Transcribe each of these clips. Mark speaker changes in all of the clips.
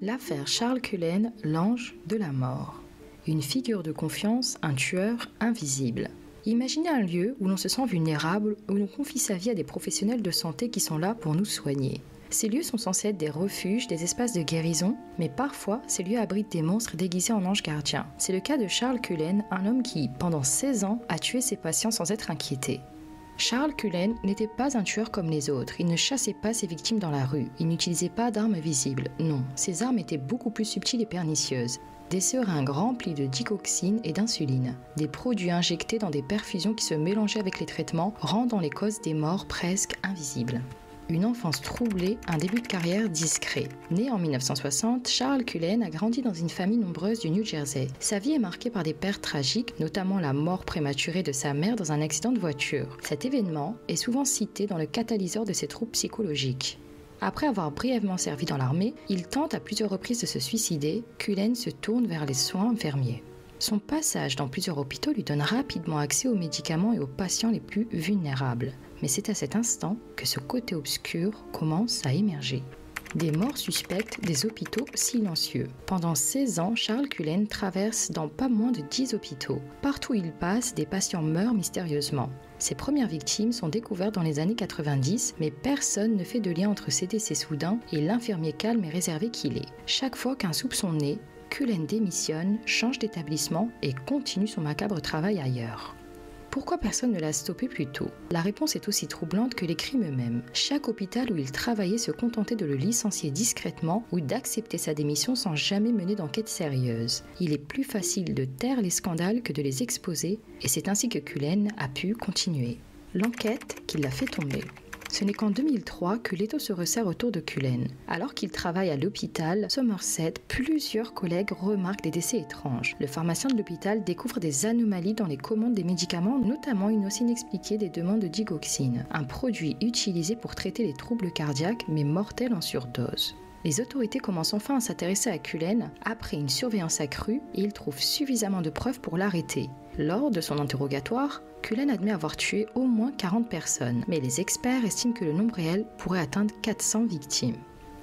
Speaker 1: L'affaire Charles Cullen, l'ange de la mort. Une figure de confiance, un tueur invisible. Imaginez un lieu où l'on se sent vulnérable, où l'on confie sa vie à des professionnels de santé qui sont là pour nous soigner. Ces lieux sont censés être des refuges, des espaces de guérison, mais parfois, ces lieux abritent des monstres déguisés en anges gardiens. C'est le cas de Charles Cullen, un homme qui, pendant 16 ans, a tué ses patients sans être inquiété. Charles Cullen n'était pas un tueur comme les autres, il ne chassait pas ses victimes dans la rue, il n'utilisait pas d'armes visibles, non, ses armes étaient beaucoup plus subtiles et pernicieuses. Des seringues remplies de digoxine et d'insuline, des produits injectés dans des perfusions qui se mélangeaient avec les traitements, rendant les causes des morts presque invisibles. Une enfance troublée, un début de carrière discret. Né en 1960, Charles Cullen a grandi dans une famille nombreuse du New Jersey. Sa vie est marquée par des pertes tragiques, notamment la mort prématurée de sa mère dans un accident de voiture. Cet événement est souvent cité dans le catalyseur de ses troubles psychologiques. Après avoir brièvement servi dans l'armée, il tente à plusieurs reprises de se suicider. Cullen se tourne vers les soins infirmiers. Son passage dans plusieurs hôpitaux lui donne rapidement accès aux médicaments et aux patients les plus vulnérables. Mais c'est à cet instant que ce côté obscur commence à émerger. Des morts suspectes, des hôpitaux silencieux. Pendant 16 ans, Charles Cullen traverse dans pas moins de 10 hôpitaux. Partout où il passe, des patients meurent mystérieusement. Ses premières victimes sont découvertes dans les années 90, mais personne ne fait de lien entre ces décès soudains et l'infirmier calme et réservé qu'il est. Chaque fois qu'un soupçon naît, Cullen démissionne, change d'établissement et continue son macabre travail ailleurs. Pourquoi personne ne l'a stoppé plus tôt? La réponse est aussi troublante que les crimes eux-mêmes. Chaque hôpital où il travaillait se contentait de le licencier discrètement ou d'accepter sa démission sans jamais mener d'enquête sérieuse. Il est plus facile de taire les scandales que de les exposer, et c'est ainsi que Cullen a pu continuer. L'enquête qui l'a fait tomber. Ce n'est qu'en 2003 que l'étau se resserre autour de Cullen. Alors qu'il travaille à l'hôpital Somerset, plusieurs collègues remarquent des décès étranges. Le pharmacien de l'hôpital découvre des anomalies dans les commandes des médicaments, notamment une hausse inexpliquée des demandes de digoxine, un produit utilisé pour traiter les troubles cardiaques mais mortel en surdose. Les autorités commencent enfin à s'intéresser à Cullen après une surveillance accrue et ils trouvent suffisamment de preuves pour l'arrêter. Lors de son interrogatoire, Cullen admet avoir tué au moins 40 personnes, mais les experts estiment que le nombre réel pourrait atteindre 400 victimes.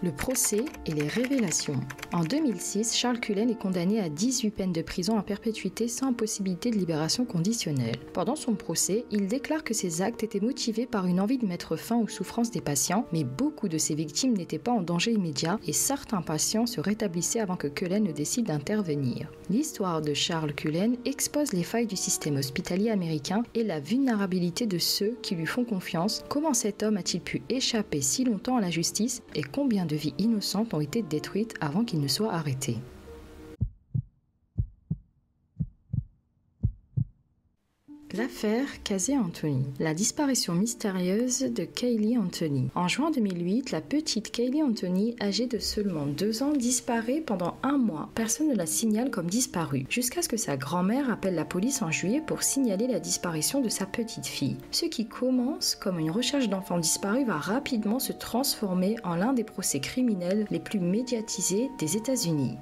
Speaker 1: Le procès et les révélations. En 2006, Charles Cullen est condamné à 18 peines de prison à perpétuité sans possibilité de libération conditionnelle. Pendant son procès, il déclare que ses actes étaient motivés par une envie de mettre fin aux souffrances des patients, mais beaucoup de ses victimes n'étaient pas en danger immédiat et certains patients se rétablissaient avant que Cullen ne décide d'intervenir. L'histoire de Charles Cullen expose les failles du système hospitalier américain et la vulnérabilité de ceux qui lui font confiance. Comment cet homme a-t-il pu échapper si longtemps à la justice et combien de vies innocentes ont été détruites avant qu'il ne soit arrêté. L'affaire Casey Anthony. La disparition mystérieuse de Kaylee Anthony. En juin 2008, la petite Kaylee Anthony, âgée de seulement 2 ans, disparaît pendant 1 mois. Personne ne la signale comme disparue, jusqu'à ce que sa grand-mère appelle la police en juillet pour signaler la disparition de sa petite fille. Ce qui commence comme une recherche d'enfants disparus va rapidement se transformer en l'un des procès criminels les plus médiatisés des États-Unis.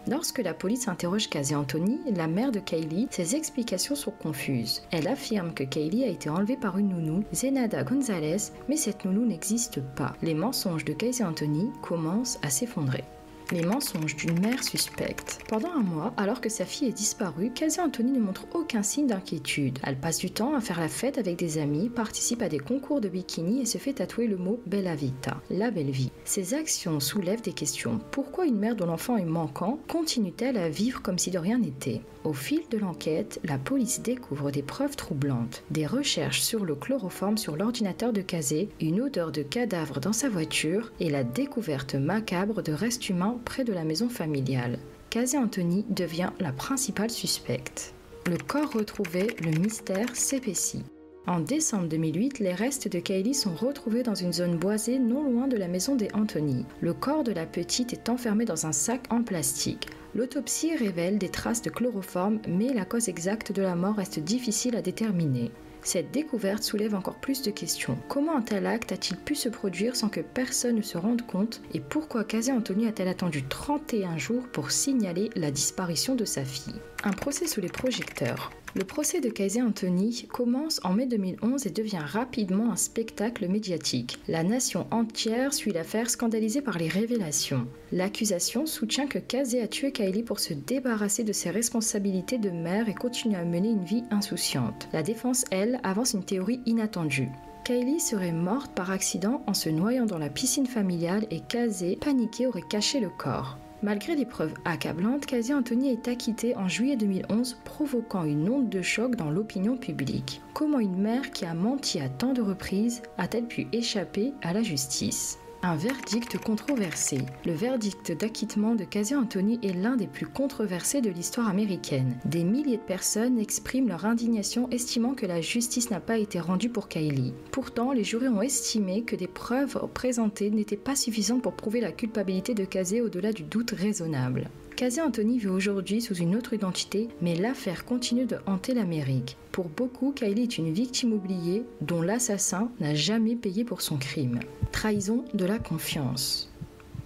Speaker 1: Lorsque la police interroge Casey Anthony, la mère de Kaylee, ses explications sont confuses. Elle affirme que Kaylee a été enlevée par une nounou, Zenada Gonzalez, mais cette nounou n'existe pas. Les mensonges de Casey Anthony commencent à s'effondrer. Les mensonges d'une mère suspecte. Pendant 1 mois, alors que sa fille est disparue, Casey Anthony ne montre aucun signe d'inquiétude. Elle passe du temps à faire la fête avec des amis, participe à des concours de bikini et se fait tatouer le mot Bella Vita, la belle vie. Ses actions soulèvent des questions. Pourquoi une mère dont l'enfant est manquant continue-t-elle à vivre comme si de rien n'était? Au fil de l'enquête, la police découvre des preuves troublantes. Des recherches sur le chloroforme sur l'ordinateur de Casey, une odeur de cadavre dans sa voiture et la découverte macabre de restes humains près de la maison familiale. Casey Anthony devient la principale suspecte. Le corps retrouvé, le mystère s'épaissit. En décembre 2008, les restes de Kaylee sont retrouvés dans une zone boisée non loin de la maison des Anthony. Le corps de la petite est enfermé dans un sac en plastique. L'autopsie révèle des traces de chloroforme, mais la cause exacte de la mort reste difficile à déterminer. Cette découverte soulève encore plus de questions. Comment un tel acte a-t-il pu se produire sans que personne ne se rende compte? Et pourquoi Casey Anthony a-t-elle attendu 31 jours pour signaler la disparition de sa fille? Un procès sous les projecteurs. Le procès de Casey Anthony commence en mai 2011 et devient rapidement un spectacle médiatique. La nation entière suit l'affaire scandalisée par les révélations. L'accusation soutient que Casey a tué Kylie pour se débarrasser de ses responsabilités de mère et continuer à mener une vie insouciante. La défense, elle, avance une théorie inattendue. Kylie serait morte par accident en se noyant dans la piscine familiale et Casey, paniqué, aurait caché le corps. Malgré des preuves accablantes, Casey Anthony est acquitté en juillet 2011, provoquant une onde de choc dans l'opinion publique. Comment une mère qui a menti à tant de reprises a-t-elle pu échapper à la justice ? Un verdict controversé. Le verdict d'acquittement de Casey Anthony est l'un des plus controversés de l'histoire américaine. Des milliers de personnes expriment leur indignation, estimant que la justice n'a pas été rendue pour Kylie. Pourtant, les jurés ont estimé que des preuves présentées n'étaient pas suffisantes pour prouver la culpabilité de Casey au-delà du doute raisonnable. Casey Anthony vit aujourd'hui sous une autre identité, mais l'affaire continue de hanter l'Amérique. Pour beaucoup, Kylie est une victime oubliée dont l'assassin n'a jamais payé pour son crime. Trahison de la confiance.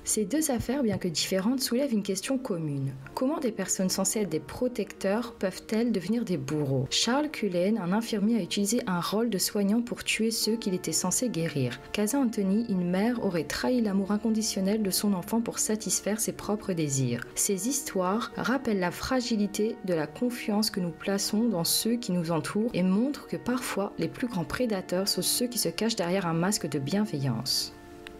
Speaker 1: Ces deux affaires, bien que différentes, soulèvent une question commune. Comment des personnes censées être des protecteurs peuvent-elles devenir des bourreaux ? Charles Cullen, un infirmier, a utilisé un rôle de soignant pour tuer ceux qu'il était censé guérir. Casey Anthony, une mère, aurait trahi l'amour inconditionnel de son enfant pour satisfaire ses propres désirs. Ces histoires rappellent la fragilité de la confiance que nous plaçons dans ceux qui nous entourent et montrent que parfois les plus grands prédateurs sont ceux qui se cachent derrière un masque de bienveillance.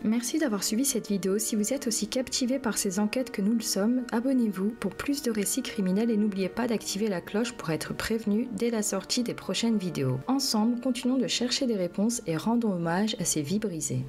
Speaker 1: Merci d'avoir suivi cette vidéo. Si vous êtes aussi captivé par ces enquêtes que nous le sommes, abonnez-vous pour plus de récits criminels et n'oubliez pas d'activer la cloche pour être prévenu dès la sortie des prochaines vidéos. Ensemble, continuons de chercher des réponses et rendons hommage à ces vies brisées.